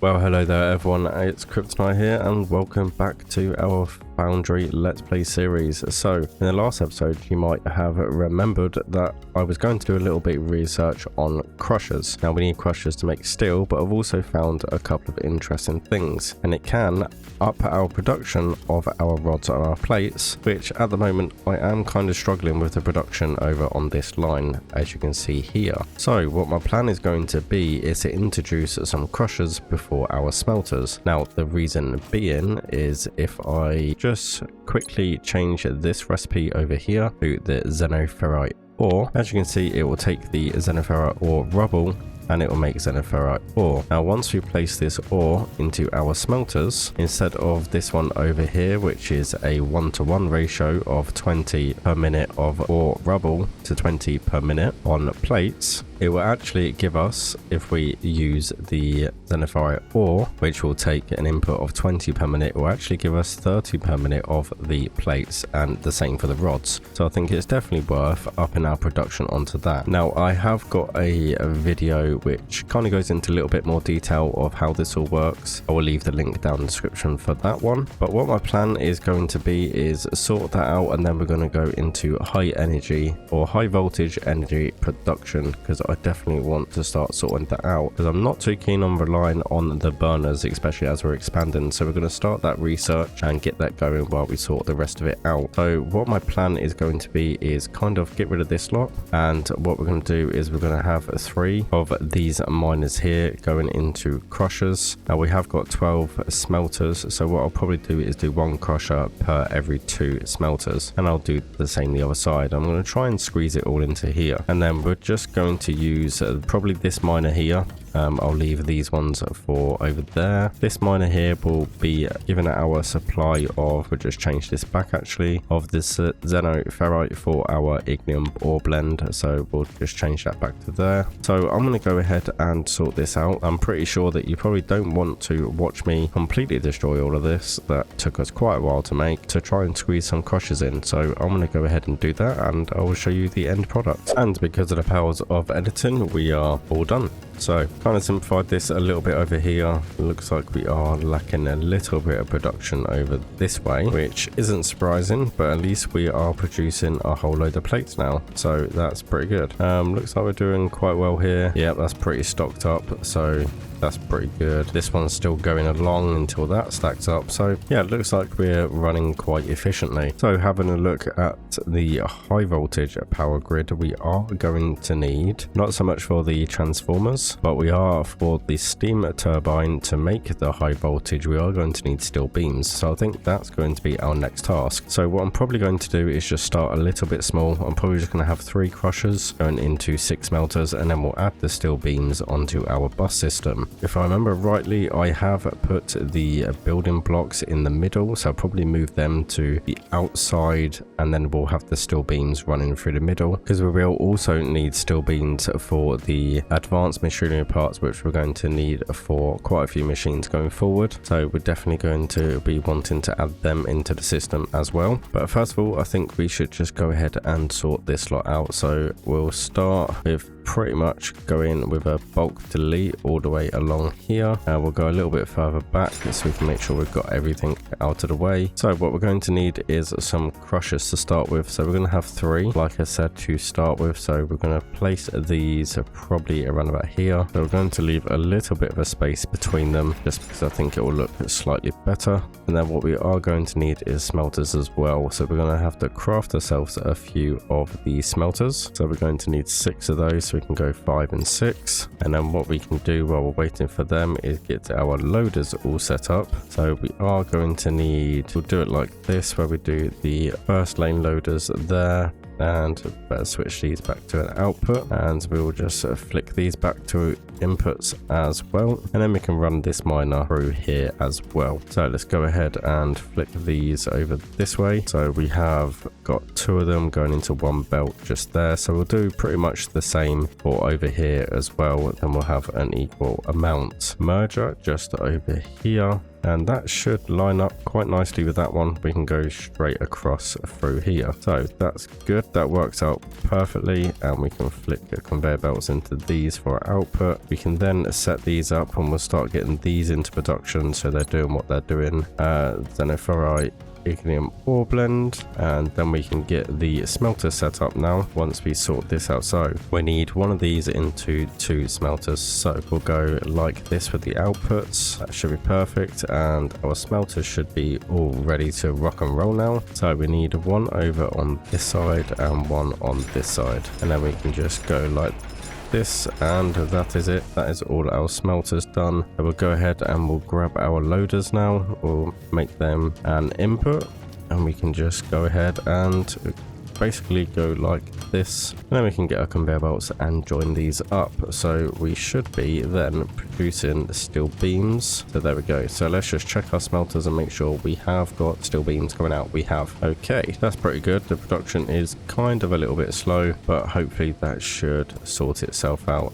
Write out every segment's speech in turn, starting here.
Well, hello there everyone, it's Kryptonite here and welcome back to our Foundry Let's Play series. So, in the last episode you might have remembered that I was going to do a little bit of research on crushers. Now we need crushers to make steel, but I've also found a couple of interesting things, and it can up our production of our rods and our plates, which at the moment I am kind of struggling with the production over on this line, as you can see here. So what my plan is going to be is to introduce some crushers before our smelters. Now the reason being is if I just quickly change this recipe over here to the xenoferrite ore, as you can see it will take the xenoferrite ore rubble and it will make xenoferrite ore. Now once we place this ore into our smelters, instead of this one over here, which is a 1:1 ratio of 20 per minute of ore rubble to 20 per minute on plates, it will actually give us, if we use the xenoferrite ore, which will take an input of 20 per minute, it will actually give us 30 per minute of the plates, and the same for the rods. So I think it's definitely worth upping our production onto that. Now I have got a video which kind of goes into a little bit more detail of how this all works. I will leave the link down in the description for that one. But what my plan is going to be is sort that out, and then we're going to go into high energy or high voltage energy production, because I definitely want to start sorting that out, because I'm not too keen on relying on the burners, especially as we're expanding. So we're going to start that research and get that going while we sort the rest of it out. So what my plan is going to be is kind of get rid of this lot, and what we're going to do is we're going to have 3 of these miners here going into crushers. Now we have got 12 smelters, so what I'll probably do is do 1 crusher per every 2 smelters, and I'll do the same the other side. I'm going to try and squeeze it all into here, and then we're just going to use probably this miner here. I'll leave these ones for over there. This miner here will be given our supply of, we'll just change this back actually, of this xenoferrite for our ignium ore blend. So we'll just change that back to there. So I'm going to go ahead and sort this out. I'm pretty sure that you probably don't want to watch me completely destroy all of this. That took us quite a while to make, to try and squeeze some crushers in. So I'm going to go ahead and do that, and I will show you the end product. And because of the powers of editing, we are all done. So kind of simplified this a little bit over here. It looks like we are lacking a little bit of production over this way, which isn't surprising, but at least we are producing a whole load of plates now, so that's pretty good. Looks like we're doing quite well here. Yeah, that's pretty stocked up, so that's pretty good. This one's still going along until that stacks up. So yeah, it looks like we're running quite efficiently. So having a look at the high voltage power grid, we are going to need, not so much for the transformers, but we are for the steam turbine to make the high voltage, we are going to need steel beams. So I think that's going to be our next task. So what I'm probably going to do is just start a little bit small. I'm probably just going to have 3 crushers going into 6 smelters, and then we'll add the steel beams onto our bus system. If I remember rightly, I have put the building blocks in the middle, so I'll probably move them to the outside, and then we'll have the steel beams running through the middle, because we will also need steel beams for the advanced machinery parts, which we're going to need for quite a few machines going forward. So we're definitely going to be wanting to add them into the system as well. But first of all, I think we should just go ahead and sort this lot out. So we'll start with pretty much go in with a bulk delete all the way along here. We'll go a little bit further back so we can make sure we've got everything out of the way. So what we're going to need is some crushers to start with. So we're going to have 3, like I said, to start with. So we're going to place these probably around about here. So we're going to leave a little bit of a space between them, just because I think it will look slightly better. And then what we are going to need is smelters as well. So we're going to have to craft ourselves a few of the smelters. So we're going to need 6 of those. So we can go 5 and 6, and then what we can do while we're waiting for them is get our loaders all set up. So we are going to need, we'll do it like this, where we do the first lane loaders there, and better switch these back to an output, and we'll just flick these back to inputs as well, and then we can run this miner through here as well. So let's go ahead and flick these over this way. So we have got 2 of them going into 1 belt just there. So we'll do pretty much the same for over here as well. Then we'll have an equal amount merger just over here. And that should line up quite nicely with that one. We can go straight across through here. So that's good. That works out perfectly. And we can flick the conveyor belts into these for our output. We can then set these up and we'll start getting these into production. So they're doing what they're doing. Xenoferrite, ignium ore blend, and then we can get the smelter set up now once we sort this out. So we need one of these into 2 smelters, so we'll go like this with the outputs. That should be perfect, and our smelters should be all ready to rock and roll now. So we need one over on this side and one on this side, and then we can just go like this, and that is it. That is all our smelters done. So we'll go ahead and we'll grab our loaders now. We'll make them an input, and we can just go ahead and basically go like this, and then we can get our conveyor belts and join these up. So we should be then producing steel beams. So there we go. So let's just check our smelters and make sure we have got steel beams coming out. We have. Okay, that's pretty good. The production is kind of a little bit slow, but hopefully that should sort itself out.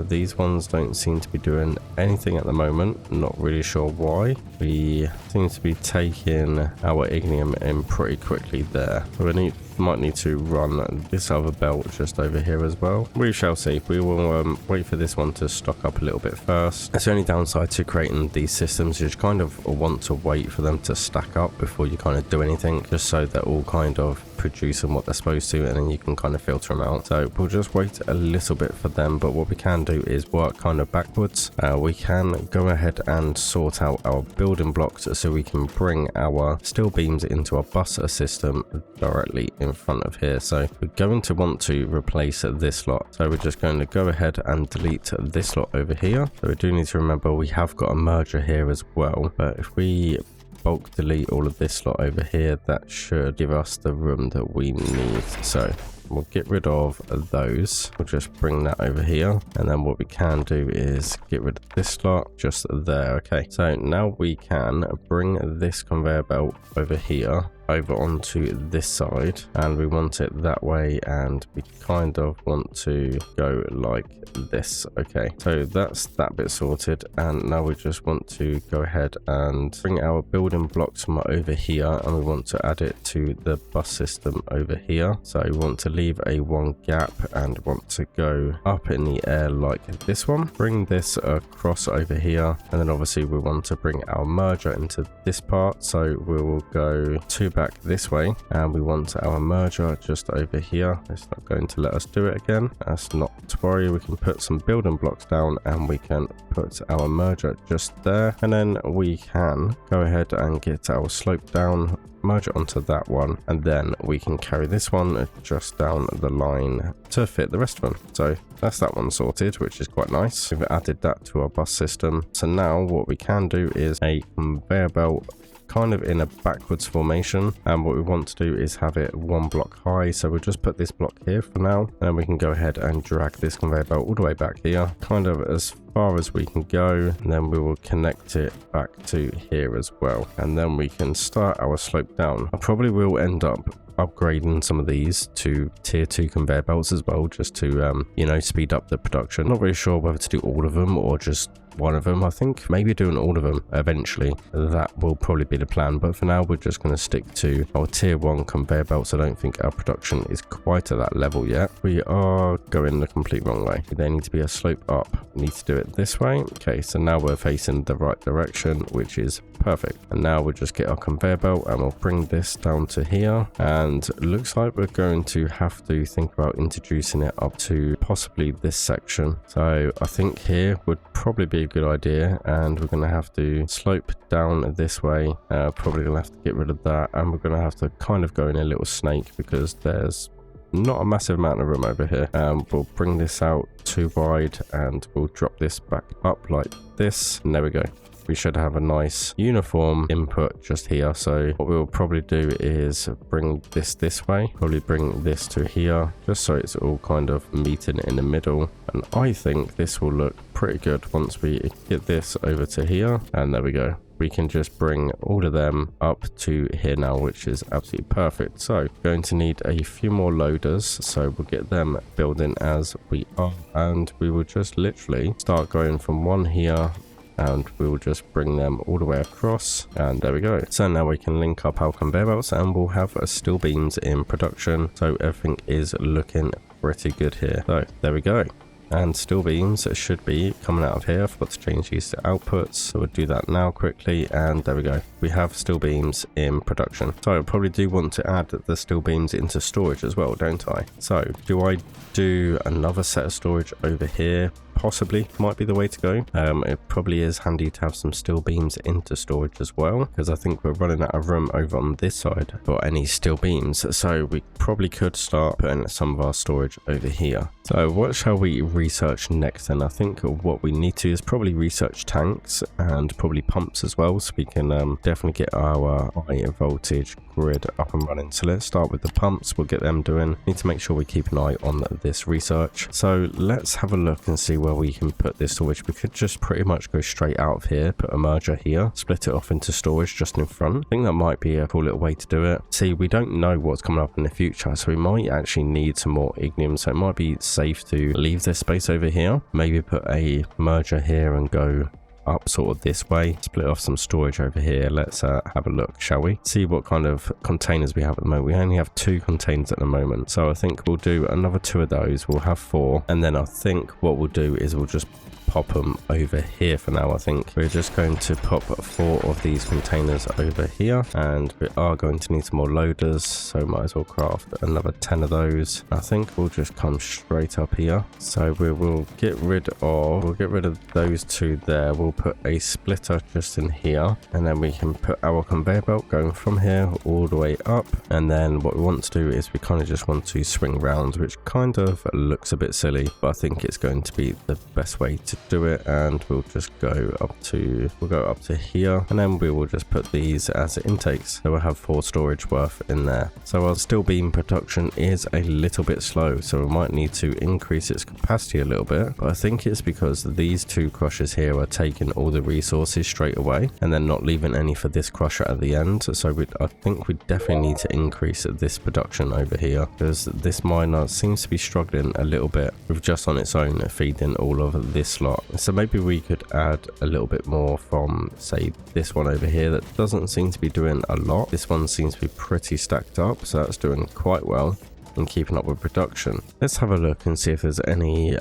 These ones don't seem to be doing anything at the moment. Not really sure why. We seem to be taking our ignium in pretty quickly there. We might need to run this other belt just over here as well. We shall see. We will wait for this one to stock up a little bit first. That's the only downside to creating these systems. You just kind of want to wait for them to stack up before you kind of do anything, just so they're all kind of producing what they're supposed to, and then you can kind of filter them out. So we'll just wait a little bit for them, but what we can do is work kind of backwards. We can go ahead and sort out our building blocks so we can bring our steel beams into our bus system directly in front of here. So we're going to want to replace this lot, so we're just going to go ahead and delete this lot over here. So we do need to remember we have got a merger here as well, but if we bulk delete all of this lot over here, that should give us the room that we need. So we'll get rid of those. We'll just bring that over here, and then what we can do is get rid of this slot just there. Okay, so now we can bring this conveyor belt over here over onto this side, and we want it that way, and we kind of want to go like this. Okay, so that's that bit sorted, and now we just want to go ahead and bring our building blocks from over here, and we want to add it to the bus system over here. So we want to leave a 1 gap and want to go up in the air like this one. Bring this across over here, and then obviously we want to bring our merger into this part, so we will go 2 back this way, and we want our merger just over here. It's not going to let us do it again. That's not to worry. We can put some building blocks down, and we can put our merger just there, and then we can go ahead and get our slope down, merge it onto that one, and then we can carry this one just down the line to fit the rest of them. So that's that one sorted, which is quite nice. We've added that to our bus system. So now what we can do is a conveyor belt kind of in a backwards formation, and what we want to do is have it 1 block high. So we'll just put this block here for now, and then we can go ahead and drag this conveyor belt all the way back here, kind of as far as we can go, and then we will connect it back to here as well, and then we can start our slope down. I probably will end up upgrading some of these to tier 2 conveyor belts as well, just to you know, speed up the production. Not really sure whether to do all of them or just one of them. I think maybe doing all of them eventually. That will probably be the plan, but for now we're just going to stick to our tier 1 conveyor belts. I don't think our production is quite at that level yet. We are going the complete wrong way. They need to be a slope up. We need to do it this way. Okay, so now we're facing the right direction, which is perfect. And now we'll just get our conveyor belt, and we'll bring this down to here, and looks like we're going to have to think about introducing it up to possibly this section. So I think here would probably be a good idea, and we're going to have to slope down this way. Probably gonna have to get rid of that, and we're going to have to kind of go in a little snake because there's not a massive amount of room over here. We'll bring this out too wide, and we'll drop this back up like this, and there we go. we should have a nice uniform input just here. So what we'll probably do is bring this way, probably bring this to here, just so it's all kind of meeting in the middle. And I think this will look pretty good once we get this over to here. And there we go. We can just bring all of them up to here now, which is absolutely perfect. So going to need a few more loaders, so we'll get them building as we are, and we will just literally start going from one here, and we will just bring them all the way across, and there we go. So now we can link up our conveyor belts, and we'll have steel beams in production. So everything is looking pretty good here. So there we go. And steel beams should be coming out of here. I forgot to change these to outputs, so we'll do that now quickly. And there we go. We have steel beams in production. So I probably do want to add the steel beams into storage as well, don't I? So do I do another set of storage over here? Possibly might be the way to go. It probably is handy to have some steel beams into storage as well, because I think we're running out of room over on this side for any steel beams. So we probably could start putting some of our storage over here. So what shall we research next then? I think what we need to is probably research tanks and probably pumps as well, so we can definitely get our high voltage grid up and running. So let's start with the pumps. We'll get them doing. Need to make sure we keep an eye on this research. So let's have a look and see where we can put this storage. We could just pretty much go straight out of here, put a merger here, split it off into storage just in front. I think that might be a cool little way to do it. See, we don't know what's coming up in the future, so we might actually need some more ignium, so it might be safe to leave this space over here, maybe put a merger here and go up sort of this way, split off some storage over here. Let's have a look, shall we? See what kind of containers we have at the moment. We only have 2 containers at the moment, so I think we'll do another 2 of those. We'll have 4, and then I think what we'll do is we'll just pop them over here for now. I think we're just going to pop 4 of these containers over here, and we are going to need some more loaders, so might as well craft another 10 of those. I think we'll just come straight up here, so we will get rid of those 2 there. We'll put a splitter just in here, and then we can put our conveyor belt going from here all the way up. And then what we want to do is we kind of just want to swing round, which kind of looks a bit silly, but I think it's going to be the best way to do it. And we'll just go up to here, and then we will just put these as intakes, so we'll have 4 storage worth in there. So our steel beam production is a little bit slow, so we might need to increase its capacity a little bit, but I think it's because these 2 crushers here are taking all the resources straight away and then not leaving any for this crusher at the end. So I think we definitely need to increase this production over here, because this miner seems to be struggling a little bit with just on its own feeding all of this lot. So maybe we could add a little bit more from, say, this one over here that doesn't seem to be doing a lot. This one seems to be pretty stacked up, so that's doing quite well and keeping up with production. Let's have a look and see if there's any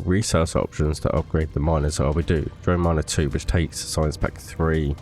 resource options to upgrade the miners. So we do drone miner 2, which takes science pack 3,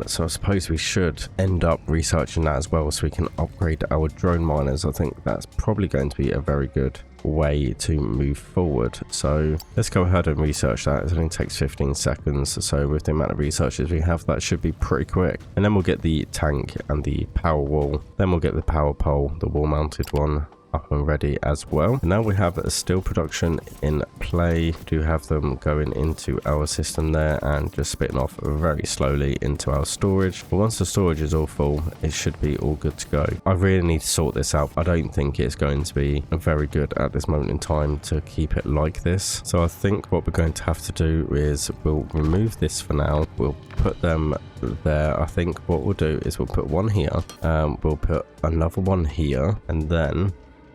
so I suppose we should end up researching that as well, so we can upgrade our drone miners. I think that's probably going to be a very good way to move forward. So let's go ahead and research that. It only takes 15 seconds, so with the amount of researchers we have, that should be pretty quick. And then we'll get the tank and the power wall, then we'll get the power pole, the wall mounted one, up and ready as well. And now we have a steel production in play. Do have them going into our system there and just spitting off very slowly into our storage. But once the storage is all full, it should be all good to go. I really need to sort this out. I don't think it's going to be very good at this moment in time to keep it like this. So I think what we're going to have to do is we'll remove this for now. We'll put them there. I think what we'll do is we'll put one here, we'll put another one here, and then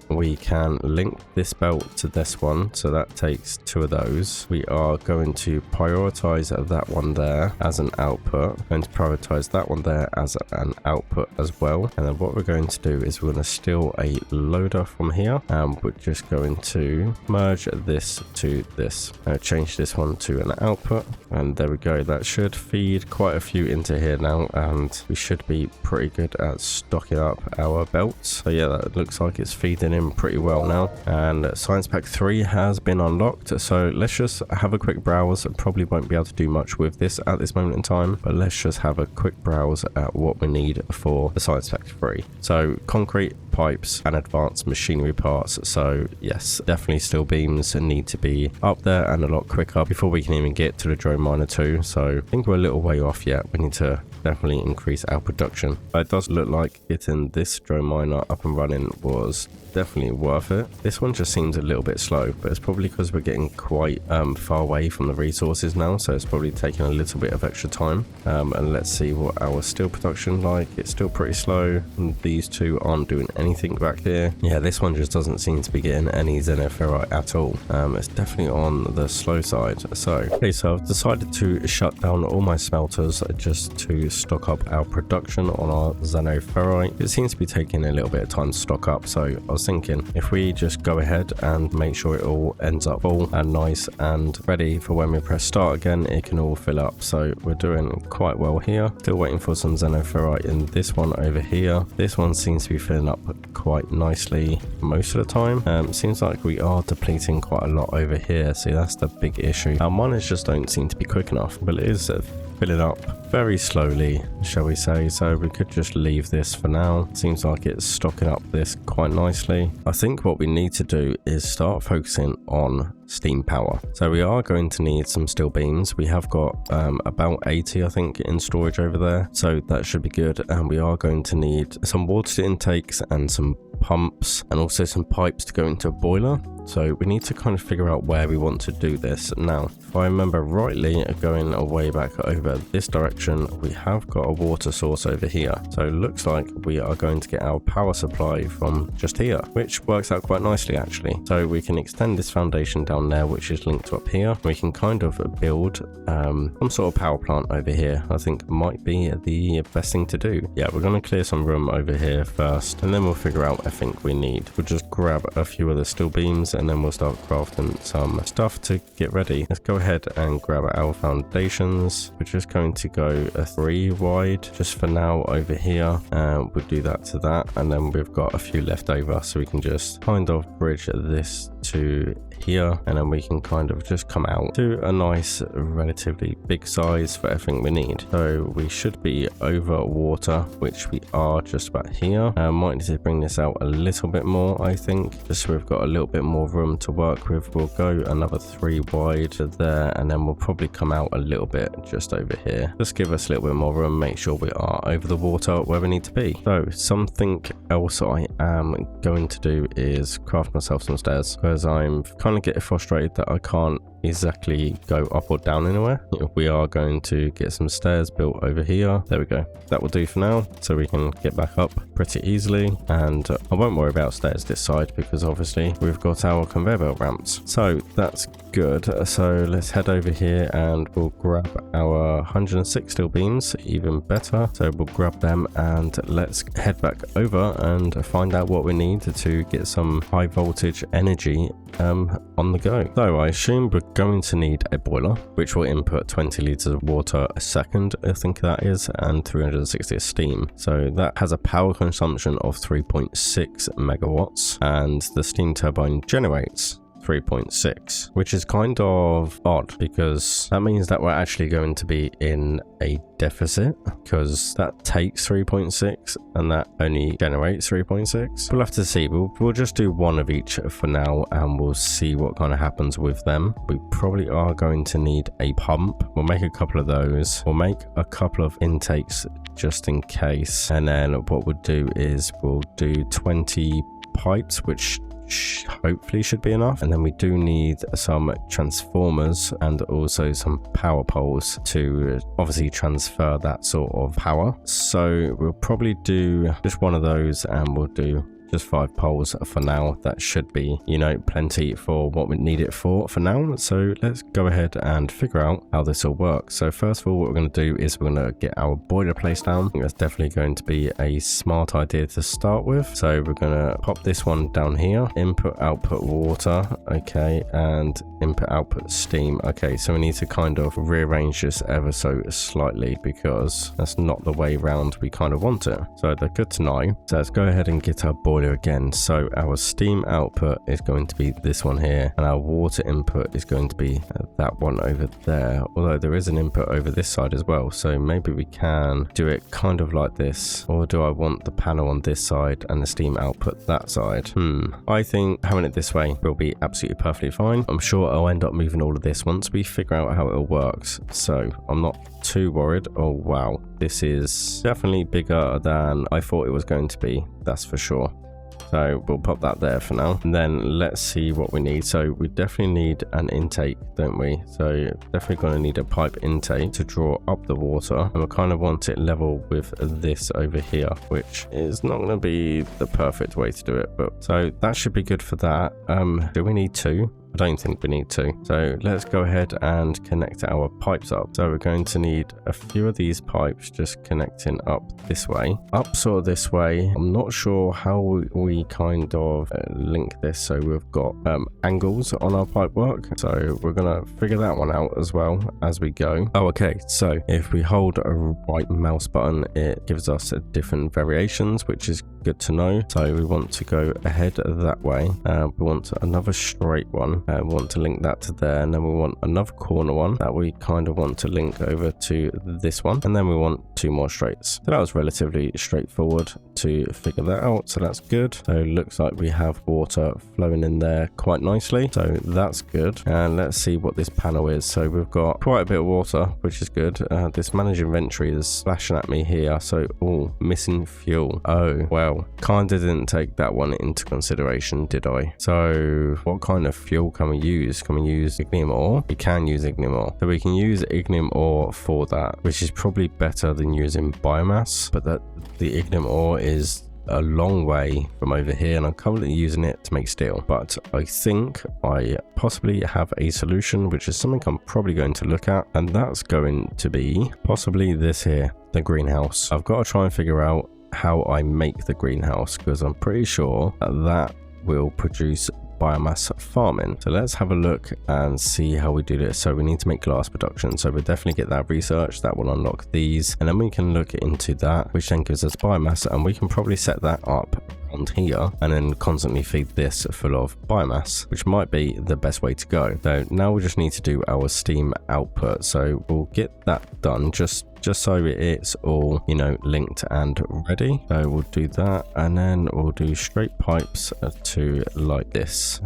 we can link this belt to this one, so that takes 2 of those. We are going to prioritize that one there as an output, going to prioritize that one there as an output as well. And then what we're going to do is we're going to steal a loader from here, and we're just going to merge this to this, change this one to an output, and there we go. That should feed quite a few into here now, and we should be pretty good at stocking up our belts. So yeah, that looks like it's feeding in pretty well now, and science pack 3 has been unlocked. So let's just have a quick browse. Probably won't be able to do much with this at this moment in time, but let's just have a quick browse at what we need for the science pack 3. So concrete, pipes and advanced machinery parts. So yes, definitely steel beams need to be up there and a lot quicker before we can even get to the drone miner 2. So I think we're a little way off yet. We need to definitely increase our production. But it does look like getting this drone miner up and running was definitely worth it. This one just seems a little bit slow, but it's probably because we're getting quite far away from the resources now, so it's probably taking a little bit of extra time. And let's see what our steel production like. It's still pretty slow, and these two aren't doing anything back here. Yeah, this one just doesn't seem to be getting any xenoferrite at all. It's definitely on the slow side. So okay, so I've decided to shut down all my smelters just to stock up our production on our xenoferrite. It seems to be taking a little bit of time to stock up, so I was thinking if we just go ahead and make sure it all ends up full and nice and ready for when we press start again, it can all fill up. So we're doing quite well here. Still waiting for some xenoferrite in this one over here. This one seems to be filling up quite nicely most of the time. Seems like we are depleting quite a lot over here. See, that's the big issue. Our miners just don't seem to be quick enough, but it is filling up very slowly, shall we say. So we could just leave this for now. Seems like it's stocking up this quite nicely. I think what we need to do is start focusing on steam power. So we are going to need some steel beams. We have got about 80 I think in storage over there, so that should be good. And we are going to need some water intakes and some pumps and also some pipes to go into a boiler. So we need to kind of figure out where we want to do this. Now, if I remember rightly, going way back over this direction, we have got a water source over here. So it looks like we are going to get our power supply from just here, which works out quite nicely actually. So we can extend this foundation down there, which is linked up here. We can kind of build some sort of power plant over here. I think might be the best thing to do. Yeah, we're going to clear some room over here first, and then we'll figure out I think we need. We'll just grab a few of the steel beams and then we'll start crafting some stuff to get ready. Let's go ahead and grab our foundations. We're just going to go a 3 wide just for now over here, and we'll do that to that, and then we've got a few left over, so we can just kind of bridge this to here, and then we can kind of just come out to a nice relatively big size for everything we need. So we should be over water, which we are just about here. Might need to bring this out a little bit more, I think, just so we've got a little bit more room to work with. We'll go another 3 wide there, and then we'll probably come out a little bit just over here. Just give us a little bit more room, make sure we are over the water where we need to be. So something else I am going to do is craft myself some stairs, because I'm kind of getting frustrated that I can't exactly go up or down anywhere. We are going to get some stairs built over here. There we go. That will do for now, so we can get back up pretty easily, and I won't worry about stairs this side because obviously we've got our conveyor belt ramps. So that's good. So let's head over here and we'll grab our 106 steel beams, even better. So we'll grab them and let's head back over and find out what we need to get some high voltage energy on the go. So I assume we're going to need a boiler which will input 20 liters of water a second, I think that is, and 360 of steam. So that has a power consumption of 3.6 megawatts, and the steam turbine generates 3.6, which is kind of odd because that means that we're actually going to be in a deficit, because that takes 3.6 and that only generates 3.6. We'll have to see. We'll just do one of each for now and we'll see what kind of happens with them. We probably are going to need a pump. We'll make a couple of those. We'll make a couple of intakes just in case, and then what we'll do is we'll do 20 pipes, which hopefully should be enough, and then we do need some transformers and also some power poles to obviously transfer that sort of power. So we'll probably do just one of those, and we'll do just 5 poles for now. That should be, you know, plenty for what we need it for now. So let's go ahead and figure out how this all works. So first of all, what we're going to do is we're going to get our boiler placed down. I think that's definitely going to be a smart idea to start with. So we're going to pop this one down here. Input output water, okay, and input output steam. Okay, so we need to kind of rearrange this ever so slightly because that's not the way round we kind of want it. So they're good to know. So let's go ahead and get our boiler boiler again. So our steam output is going to be this one here, and our water input is going to be that one over there, although there is an input over this side as well. So maybe we can do it kind of like this, or do I want the panel on this side and the steam output that side? I think having it this way will be absolutely perfectly fine. I'm sure I'll end up moving all of this once we figure out how it all works, so I'm not too worried. Oh wow, this is definitely bigger than I thought it was going to be, that's for sure. So we'll pop that there for now, and then let's see what we need. So we definitely need an intake, don't we? So definitely going to need a pipe intake to draw up the water, and we kind of want it level with this over here, which is not going to be the perfect way to do it, but so that should be good for that. Do we need two? I don't think we need to. So let's go ahead and connect our pipes up. So we're going to need a few of these pipes just connecting up this way, up sort of this way. I'm not sure how we kind of link this. So we've got angles on our pipe work. So we're going to figure that one out as well as we go. Oh, okay. So if we hold a right mouse button, it gives us different variations, which is good to know. So we want to go ahead that way. We want another straight one. We want to link that to there, and then we want another corner one that we kind of want to link over to this one, and then we want two more straights. So that was relatively straightforward to figure that out, so that's good. So it looks like we have water flowing in there quite nicely, so that's good. And let's see what this panel is. So we've got quite a bit of water, which is good. This manage inventory is splashing at me here, so missing fuel. Oh well, kind of didn't take that one into consideration, did I? So what kind of fuel can we use? Can we use ignium ore? We can use ignium ore. So we can use ignium ore for that, which is probably better than using biomass, but the ignium ore is a long way from over here, and I'm currently using it to make steel. But I think I possibly have a solution, which is something I'm probably going to look at, and that's going to be possibly this here, the greenhouse. I've got to try and figure out how I make the greenhouse, because I'm pretty sure that will produce biomass farming. So let's have a look and see how we do this. So we need to make glass production, so we'll definitely get that research. That will unlock these, and then we can look into that, which then gives us biomass, and we can probably set that up on here and then constantly feed this full of biomass, which might be the best way to go. So now we just need to do our steam output, so we'll get that done just so it's all, you know, linked and ready. So we'll do that, and then we'll do straight pipes to like this.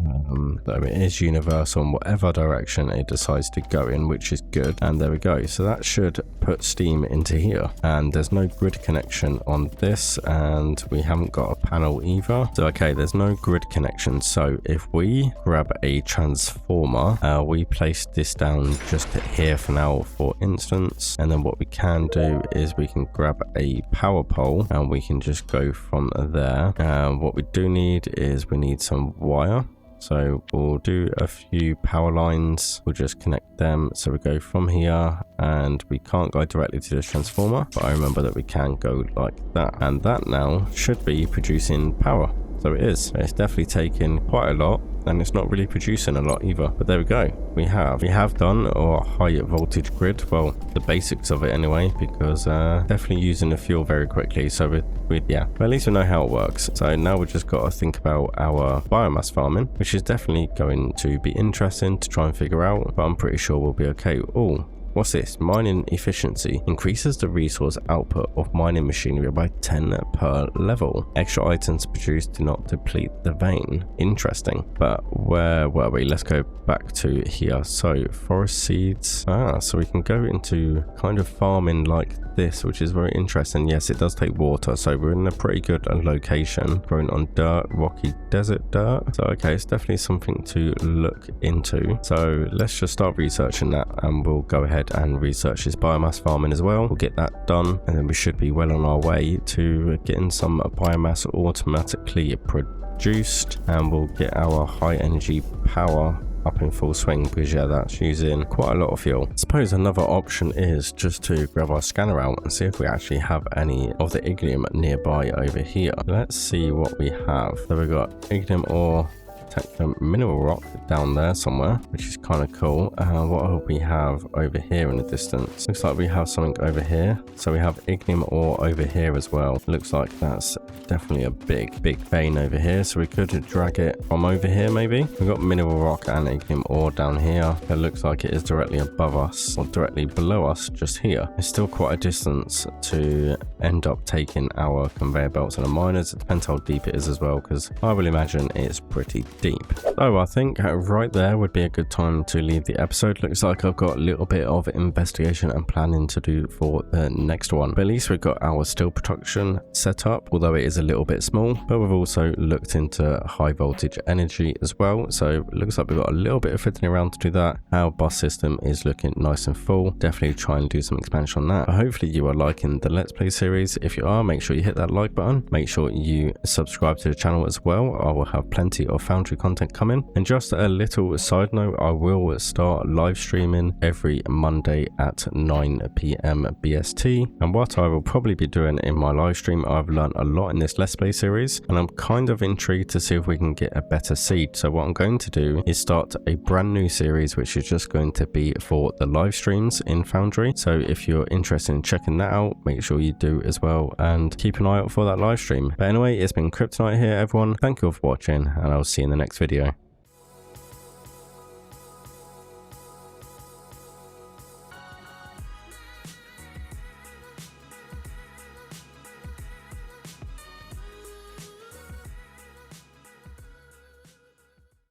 So it is universal in whatever direction it decides to go in, which is good. And there we go. So that should put steam into here, and there's no grid connection on this, and we haven't got a panel either. So okay, there's no grid connection. So if we grab a transformer, we place this down just here for now, for instance, and then what we can do is we can grab a power pole and we can just go from there. What we do need is we need some wire. So we'll do a few power lines, we'll just connect them. So we go from here, and we can't go directly to this transformer, but I remember that we can go like that, and that now should be producing power. So it is. It's definitely taken quite a lot, and it's not really producing a lot either. But there we go. We have done our high voltage grid. Well, the basics of it anyway, because definitely using the fuel very quickly. So yeah, but at least we know how it works. So now we've just got to think about our biomass farming, which is definitely going to be interesting to try and figure out, but I'm pretty sure we'll be okay. Oh, what's this? Mining efficiency increases the resource output of mining machinery by 10 per level. Extra items produced do not deplete the vein. Interesting. But where were we? Let's go back to here. So forest seeds. So we can go into kind of farming like this, which is very interesting. Yes, it does take water, so we're in a pretty good location, growing on dirt, rocky desert dirt. So okay, it's definitely something to look into. So let's just start researching that, and we'll go ahead and research this biomass farming as well. We'll get that done, and then we should be well on our way to getting some biomass automatically produced, and we'll get our high energy power up in full swing, because yeah, that's using quite a lot of fuel. I suppose another option is just to grab our scanner out and see if we actually have any of the ignium nearby over here. Let's see what we have. So we've got ignium ore, detect a mineral rock down there somewhere, which is kind of cool. What do we have over here in the distance? Looks like we have something over here. So we have igneum ore over here as well. Looks like that's definitely a big vein over here. So we could drag it from over here maybe. We've got mineral rock and igneum ore down here. It looks like it is directly above us or directly below us just here. It's still quite a distance to end up taking our conveyor belts and the miners. It depends how deep it is as well, because I will imagine it's pretty deep. So I think right there would be a good time to leave the episode. Looks like I've got a little bit of investigation and planning to do for the next one, but at least we've got our steel production set up, although it is a little bit small. But we've also looked into high voltage energy as well, so it looks like we've got a little bit of fiddling around to do that. Our bus system is looking nice and full. Definitely try and do some expansion on that. But hopefully you are liking the Let's Play series. If you are, make sure you hit that like button. Make sure you subscribe to the channel as well. I will have plenty of Foundry content coming. And just a little side note, I will start live streaming every Monday at 9 PM BST. And what I will probably be doing in my live stream, I've learned a lot in this Let's Play series, and I'm kind of intrigued to see if we can get a better seed. So what I'm going to do is start a brand new series, which is just going to be for the live streams in Foundry. So if you're interested in checking that out, make sure you do as well, and keep an eye out for that live stream. But anyway, it's been Kryptonite here, everyone. Thank you all for watching, and I'll see you in the next video.